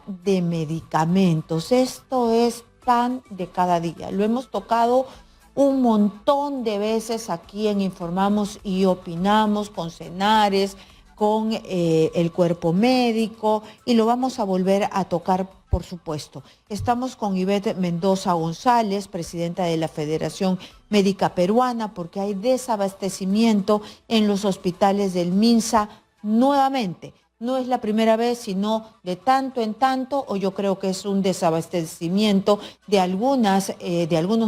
de medicamentos. Esto es pan de cada día. Lo hemos tocado un montón de veces aquí en Informamos y Opinamos con Cenares, con el cuerpo médico, y lo vamos a volver a tocar, por supuesto. Estamos con Ivette Mendoza González, presidenta de la Federación Médica Peruana, porque hay desabastecimiento en los hospitales del MINSA nuevamente. No es la primera vez, sino de tanto en tanto, o yo creo que es un desabastecimiento de algunos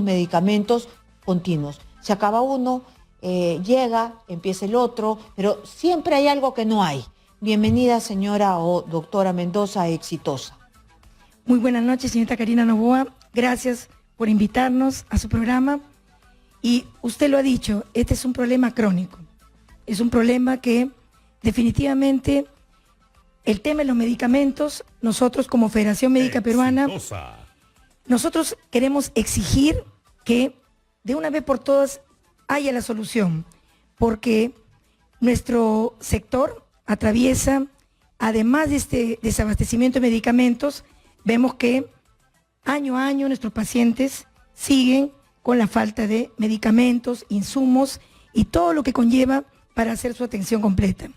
medicamentos continuos. Se acaba uno, llega, empieza el otro, pero siempre hay algo que no hay. Bienvenida, señora o doctora Mendoza, exitosa. Muy buenas noches, señorita Karina Novoa. Gracias por invitarnos a su programa. Y usted lo ha dicho, este es un problema crónico. Es un problema que definitivamente el tema de los medicamentos, nosotros como Federación Médica Peruana, nosotros queremos exigir que de una vez por todas haya la solución, porque nuestro sector atraviesa, además de este desabastecimiento de medicamentos, vemos que año a año nuestros pacientes siguen con la falta de medicamentos, insumos y todo lo que conlleva para hacer su atención completa.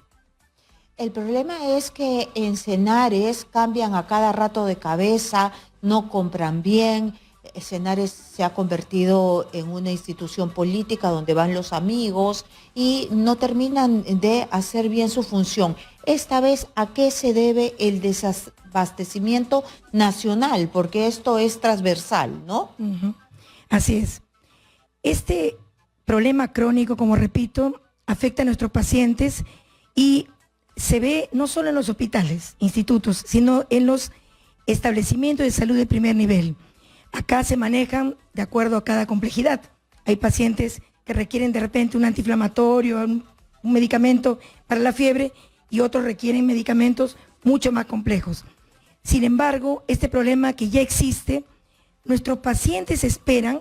El problema es que en Cenares cambian a cada rato de cabeza, no compran bien. Cenares se ha convertido en una institución política donde van los amigos y no terminan de hacer bien su función. Esta vez, ¿a qué se debe el desabastecimiento nacional? Porque esto es transversal, ¿no? Así es. Este problema crónico, como repito, afecta a nuestros pacientes y se ve no solo en los hospitales, institutos, sino en los establecimientos de salud de primer nivel. Acá se manejan de acuerdo a cada complejidad. Hay pacientes que requieren de repente un antiinflamatorio, un medicamento para la fiebre, y otros requieren medicamentos mucho más complejos. Sin embargo, este problema que ya existe, nuestros pacientes esperan,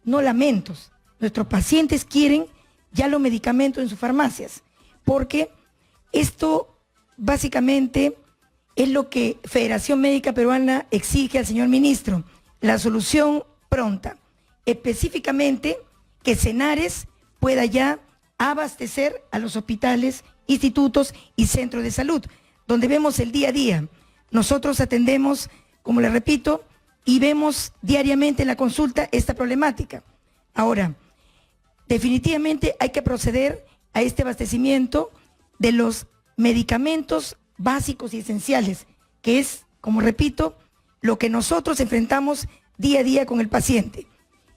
no lamentos, nuestros pacientes quieren ya los medicamentos en sus farmacias, porque esto básicamente es lo que Federación Médica Peruana exige al señor ministro, la solución pronta, específicamente que Cenares pueda ya abastecer a los hospitales, institutos y centros de salud, donde vemos el día a día. Nosotros atendemos, como le repito, y vemos diariamente en la consulta esta problemática. Ahora, definitivamente hay que proceder a este abastecimiento de los medicamentos básicos y esenciales, que es, como repito, lo que nosotros enfrentamos día a día con el paciente.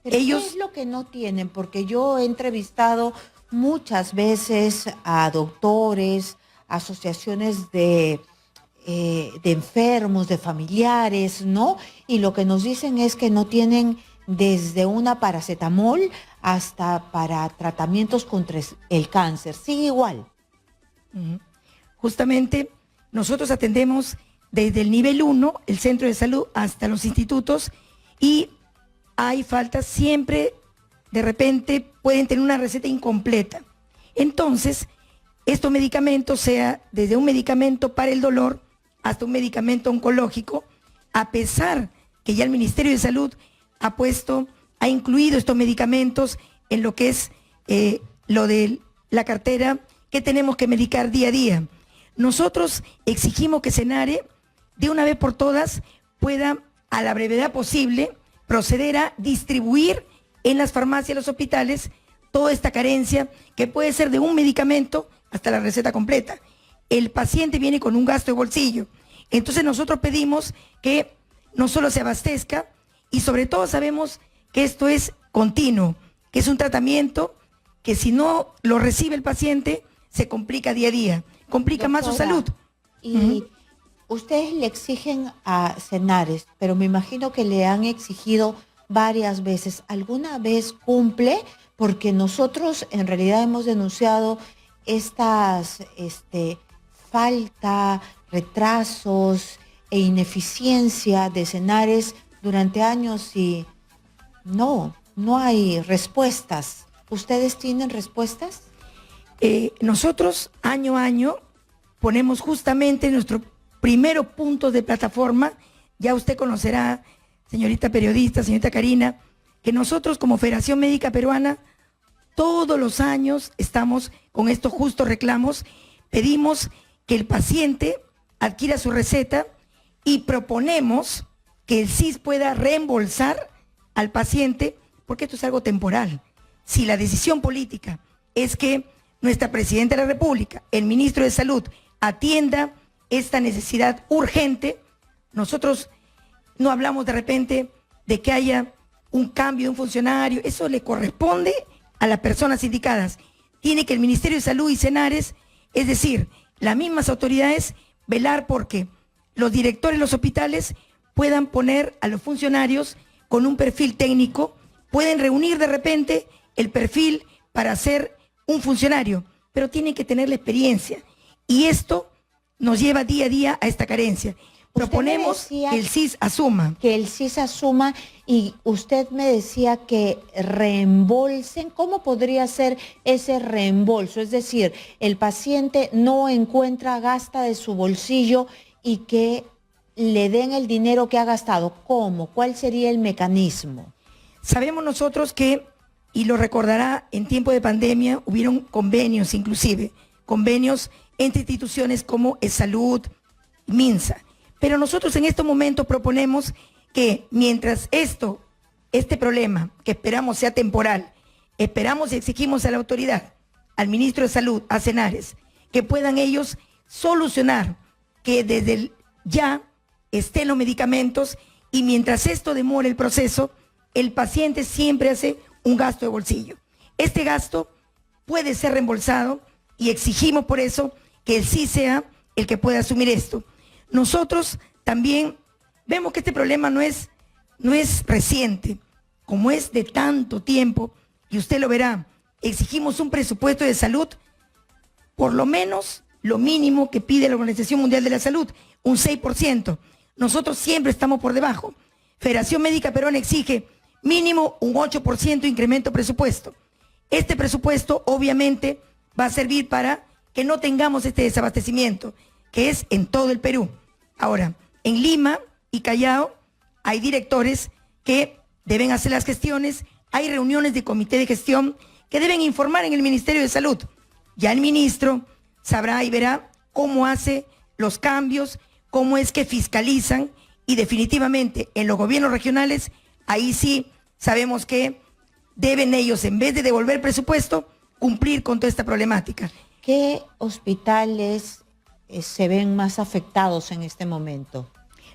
Pero ¿qué es lo que no tienen? Porque yo he entrevistado muchas veces a doctores, asociaciones de enfermos, de familiares, ¿no? Y lo que nos dicen es que no tienen desde una paracetamol hasta para tratamientos contra el cáncer. Sigue igual. Justamente nosotros atendemos desde el nivel 1, el centro de salud, hasta los institutos, y hay faltas siempre, de repente pueden tener una receta incompleta. Entonces, estos medicamentos, sea desde un medicamento para el dolor hasta un medicamento oncológico, a pesar que ya el Ministerio de Salud ha incluido estos medicamentos en lo que es lo de la cartera que tenemos que medicar día a día. Nosotros exigimos que Cenare, de una vez por todas, pueda, a la brevedad posible, proceder a distribuir en las farmacias y los hospitales toda esta carencia, que puede ser de un medicamento hasta la receta completa. El paciente viene con un gasto de bolsillo. Entonces nosotros pedimos que no solo se abastezca, y sobre todo sabemos que esto es continuo, que es un tratamiento que si no lo recibe el paciente, se complica día a día, complica más su salud. Y ustedes le exigen a Cenares, pero me imagino que le han exigido varias veces. ¿Alguna vez cumple? Porque nosotros en realidad hemos denunciado estas falta, retrasos e ineficiencia de Cenares durante años y no hay respuestas. ¿Ustedes tienen respuestas? Nosotros año a año ponemos justamente nuestro primeros puntos de plataforma. Ya usted conocerá, señorita periodista, señorita Karina, que nosotros como Federación Médica Peruana todos los años estamos con estos justos reclamos. Pedimos que el paciente adquiera su receta y proponemos que el SIS pueda reembolsar al paciente, porque esto es algo temporal. Si la decisión política es que nuestra Presidenta de la República, el Ministro de Salud, atienda esta necesidad urgente, nosotros no hablamos de repente de que haya un cambio de un funcionario, eso le corresponde a las personas indicadas. Tiene que el Ministerio de Salud y Senares, es decir, las mismas autoridades, velar porque los directores de los hospitales puedan poner a los funcionarios con un perfil técnico, pueden reunir de repente el perfil para ser un funcionario, pero tienen que tener la experiencia. Y esto nos lleva día a día a esta carencia. Proponemos que el SIS asuma. Que el SIS asuma, y usted me decía que reembolsen. ¿Cómo podría ser ese reembolso? Es decir, el paciente no encuentra, gasta de su bolsillo y que le den el dinero que ha gastado. ¿Cómo? ¿Cuál sería el mecanismo? Sabemos nosotros que, y lo recordará, en tiempo de pandemia hubieron convenios, inclusive, convenios entre instituciones como Salud, MINSA. Pero nosotros en estos momentos proponemos que mientras este problema, que esperamos sea temporal, esperamos y exigimos a la autoridad, al Ministro de Salud, a Senares, que puedan ellos solucionar, que desde ya estén los medicamentos, y mientras esto demore el proceso, el paciente siempre hace un gasto de bolsillo. Este gasto puede ser reembolsado y exigimos por eso que el sí sea el que pueda asumir esto. Nosotros también vemos que este problema no es reciente, como es de tanto tiempo, y usted lo verá, exigimos un presupuesto de salud, por lo menos lo mínimo que pide la Organización Mundial de la Salud, un 6%. Nosotros siempre estamos por debajo. Federación Médica Peruana exige mínimo un 8% de incremento presupuesto. Este presupuesto obviamente va a servir para que no tengamos este desabastecimiento, que es en todo el Perú. Ahora, en Lima y Callao hay directores que deben hacer las gestiones, hay reuniones de comité de gestión que deben informar en el Ministerio de Salud. Ya el ministro sabrá y verá cómo hace los cambios, cómo es que fiscalizan, y definitivamente en los gobiernos regionales, ahí sí sabemos que deben ellos, en vez de devolver presupuesto, cumplir con toda esta problemática. ¿Qué hospitales se ven más afectados en este momento?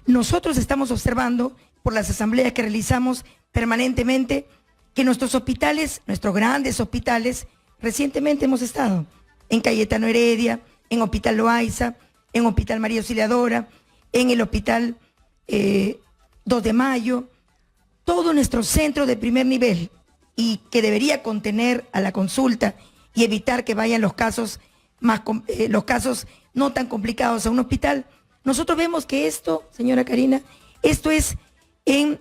Nosotros estamos observando por las asambleas que realizamos permanentemente que nuestros hospitales, nuestros grandes hospitales, recientemente hemos estado en Cayetano Heredia, en Hospital Loaiza, en Hospital María Auxiliadora, en el Hospital 2 de Mayo, todo nuestro centro de primer nivel, y que debería contener a la consulta y evitar que vayan los casos no tan complicados a un hospital. Nosotros vemos que esto, señora Karina, esto es en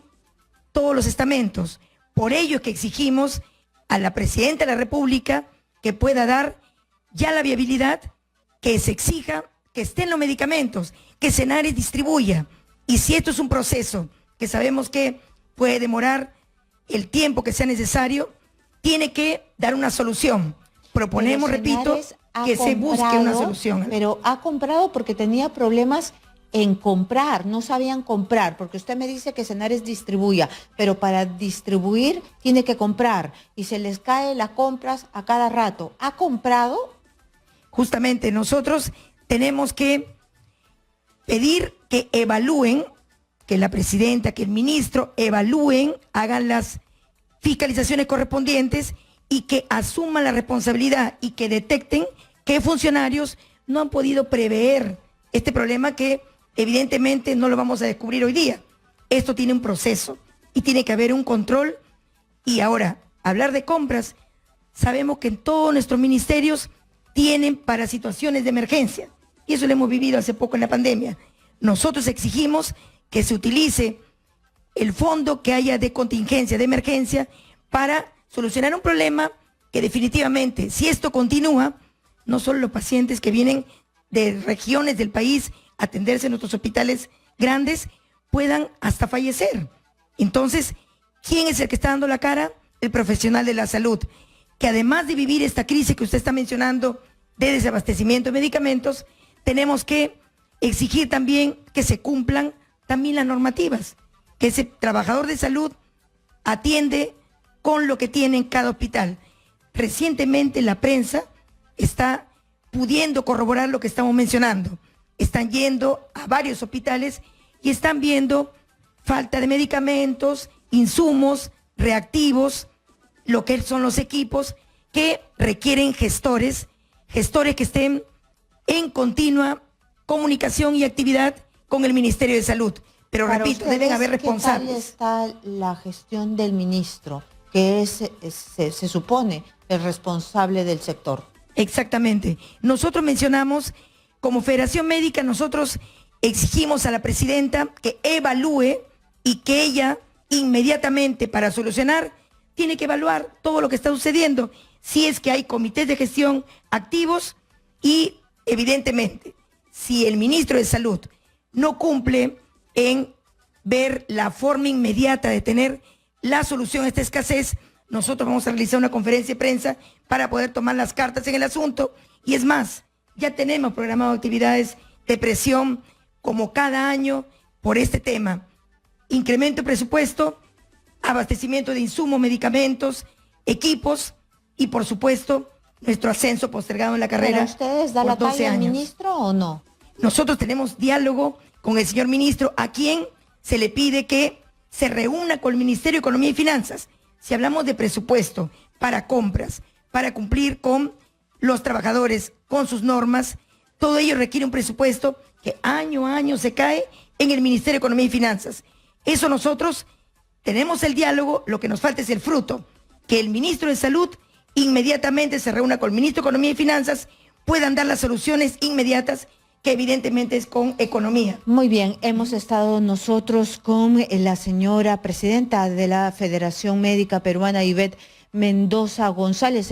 todos los estamentos. Por ello es que exigimos a la Presidenta de la República que pueda dar ya la viabilidad, que se exija que estén los medicamentos, que Senares distribuya. Y si esto es un proceso que sabemos que puede demorar el tiempo que sea necesario, tiene que dar una solución. Proponemos, repito, que se busque una solución. Pero ha comprado porque tenía problemas en comprar, no sabían comprar, porque usted me dice que Senares distribuya, pero para distribuir tiene que comprar y se les cae las compras a cada rato. ¿Ha comprado? Justamente nosotros tenemos que pedir que evalúen, que la Presidenta, que el Ministro evalúen, hagan las fiscalizaciones correspondientes y que asuman la responsabilidad y que detecten qué funcionarios no han podido prever este problema, que evidentemente no lo vamos a descubrir hoy día. Esto tiene un proceso y tiene que haber un control. Y ahora, hablar de compras, sabemos que en todos nuestros ministerios tienen para situaciones de emergencia, y eso lo hemos vivido hace poco en la pandemia. Nosotros exigimos que se utilice el fondo que haya de contingencia, de emergencia, para solucionar un problema que definitivamente, si esto continúa, no solo los pacientes que vienen de regiones del país atenderse en nuestros hospitales grandes, puedan hasta fallecer. Entonces, ¿quién es el que está dando la cara? El profesional de la salud, que además de vivir esta crisis que usted está mencionando de desabastecimiento de medicamentos, tenemos que exigir también que se cumplan también las normativas, que ese trabajador de salud atiende con lo que tiene en cada hospital. Recientemente la prensa está pudiendo corroborar lo que estamos mencionando. Están yendo a varios hospitales y están viendo falta de medicamentos, insumos, reactivos, lo que son los equipos que requieren gestores que estén en continua comunicación y actividad con el Ministerio de Salud. Pero repito, deben haber responsables. ¿Qué tal está la gestión del ministro, que se supone el responsable del sector? Exactamente. Nosotros mencionamos, como Federación Médica, nosotros exigimos a la presidenta que evalúe y que ella inmediatamente, para solucionar, tiene que evaluar todo lo que está sucediendo, si es que hay comités de gestión activos y, evidentemente, si el ministro de Salud no cumple en ver la forma inmediata de tener la solución a esta escasez, nosotros vamos a realizar una conferencia de prensa para poder tomar las cartas en el asunto. Y es más, ya tenemos programado actividades de presión como cada año por este tema. Incremento de presupuesto, abastecimiento de insumos, medicamentos, equipos y, por supuesto, nuestro ascenso postergado en la carrera. ¿Pero ustedes dan la talla al ministro o no? Nosotros tenemos diálogo con el señor ministro, a quien se le pide que se reúna con el Ministerio de Economía y Finanzas. Si hablamos de presupuesto para compras, para cumplir con los trabajadores, con sus normas, todo ello requiere un presupuesto que año a año se cae en el Ministerio de Economía y Finanzas. Eso nosotros tenemos el diálogo, lo que nos falta es el fruto, que el ministro de Salud inmediatamente se reúna con el ministro de Economía y Finanzas, puedan dar las soluciones inmediatas, que evidentemente es con economía. Muy bien, hemos estado nosotros con la señora presidenta de la Federación Médica Peruana, Ivette Mendoza González.